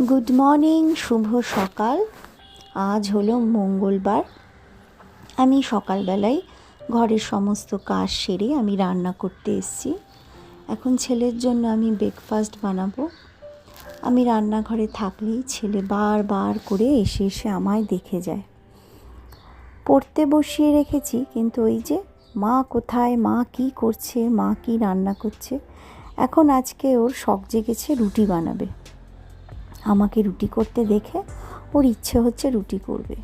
Good morning, শুভ সকাল। আজ হলো মঙ্গলবার। আমি সকালবেলায় ঘরের সমস্ত কাজ সেরে আমি রান্না করতে এসেছি। এখন ছেলের জন্য আমি ব্রেকফাস্ট বানাবো। আমি রান্নাঘরে থাকলেই ছেলে বারবার করে এসে এসে আমায় দেখে যায়। পড়তে বসিয়ে রেখেছি, কিন্তু ওই যে মা কোথায়, মা কি করছে, মা কি রান্না করছে। এখন আজকে ওর শখ জেগেছে রুটি বানাবে। আমাকে রুটি করতে দেখে ওর ইচ্ছে হচ্ছে রুটি করবে।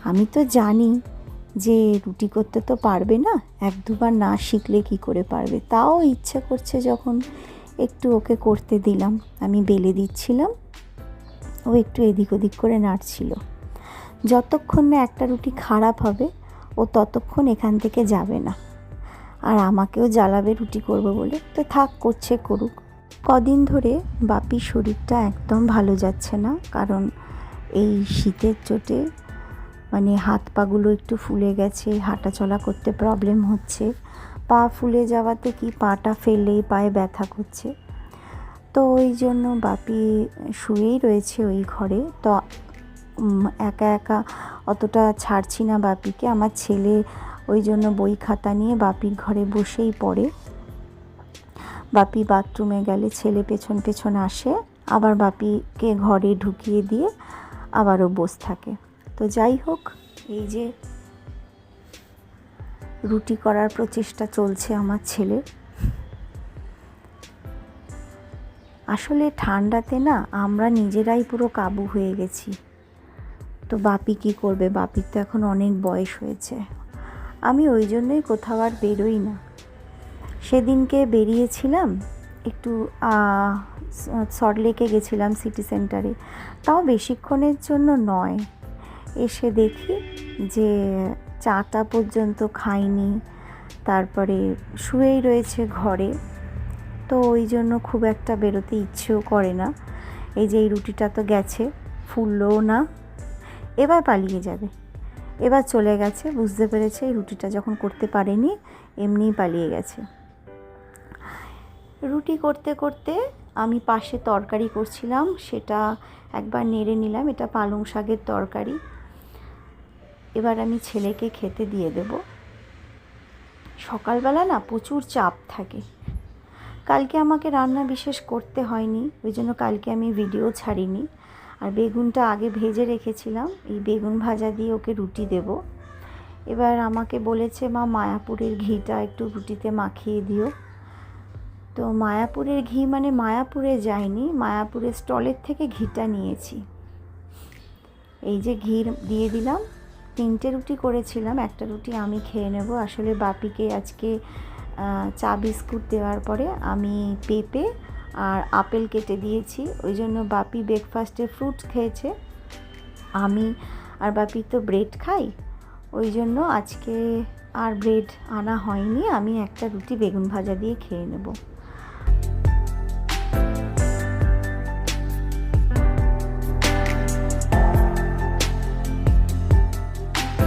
আমি তো জানি যে রুটি করতে তো পারবে না, এক দুবার না শিখলে কি করে পারবে। তাও ইচ্ছে করছে যখন একটু ওকে করতে দিলাম। আমি বেলে দিচ্ছিলাম, ও একটু এদিক ওদিক করে নাড়ছিল। যতক্ষণ না একটা রুটি খারাপ হবে ও ততক্ষণ এখান থেকে যাবে না। আর আমাকেও জ্বালাবে রুটি করবো বলে। তো থাক, করছে করুক। কদিন ধরে বাপির শরীরটা একদম ভালো যাচ্ছে না, কারণ এই শীতের চোটে হাত পাগুলো একটু ফুলে গেছে, হাঁটা চলা করতে প্রবলেম হচ্ছে। পা ফুলে যাওয়াতে কি পাটা ফেললেই পায়ে ব্যথা করছে। তো ওই জন্য বাপি শুয়েই রয়েছে ওই ঘরে। তো একা একা অতটা ছাড়ছি না বাপিকে। আমার ছেলে ওই জন্য বই খাতা নিয়ে বাপির ঘরে বসেই পড়ে। বাপি বাথরুমে গেলে ছেলে পেছন পেছন আসে, আবার বাপিকে ঘরে ঢুকিয়ে দিয়ে আবারও বসে থাকে। তো যাই হোক, এই যে রুটি করার প্রচেষ্টা চলছে আমার ছেলের। আসলে ঠান্ডাতে না আমরা নিজেরাই পুরো কাবু হয়ে গেছি। তো বাপি কি করবে, বাপির তো এখন অনেক বয়স হয়েছে। আমি ওই জন্যই কোথাও আর বেরোই না। সেদিনকে বেরিয়েছিলাম একটু, সল্টলেকে গেছিলাম সিটি সেন্টারে, তাও বেশিক্ষণের জন্য নয়। এসে দেখি যে চাটা পর্যন্ত খাইনি, তারপরে শুয়েই রয়েছে ঘরে। তো ওই জন্য খুব একটা বেরোতে ইচ্ছেও করে না। এই যে এই রুটিটা তো গেছে, ফুললোও না, এবার পালিয়ে যাবে। এবার চলে গেছে, বুঝতে পেরেছে এই রুটিটা যখন করতে পারেনি এমনিই পালিয়ে গেছে। রুটি করতে করতে আমি পাশে তরকারি করছিলাম, সেটা একবার নেড়ে নিলাম। এটা পালং শাকের তরকারি। এবার আমি ছেলেকে খেতে দিয়ে দেব। সকালবেলা না প্রচুর চাপ থাকে। কালকে আমাকে রান্না বিশেষ করতে হয়নি, ওই জন্য কালকে আমি ভিডিও ছাড়িনি। আর বেগুনটা আগে ভেজে রেখেছিলাম, এই বেগুন ভাজা দিয়ে ওকে রুটি দেব। এবার আমাকে বলেছে, মা মায়াপুরের ঘিটা একটু রুটিতে মাখিয়ে দিও। তো মায়াপুরের ঘি মায়াপুরে যাইনি, মায়াপুরের স্টলের থেকে ঘিটা নিয়েছি। এই যে ঘি দিয়ে দিলাম। 3টে রুটি করেছিলাম, একটা রুটি আমি খেয়ে নেব। আসলে বাপিকে আজকে চা বিস্কুট দেওয়ার পরে আমি পেঁপে আর আপেল কেটে দিয়েছি, ওই জন্য বাপি ব্রেকফাস্টে ফ্রুট খেয়েছে। আমি আর বাপি তো ব্রেড খাই, ওই জন্য আজকে আর ব্রেড আনা হয়নি। আমি একটা রুটি বেগুন ভাজা দিয়ে খেয়ে নেব।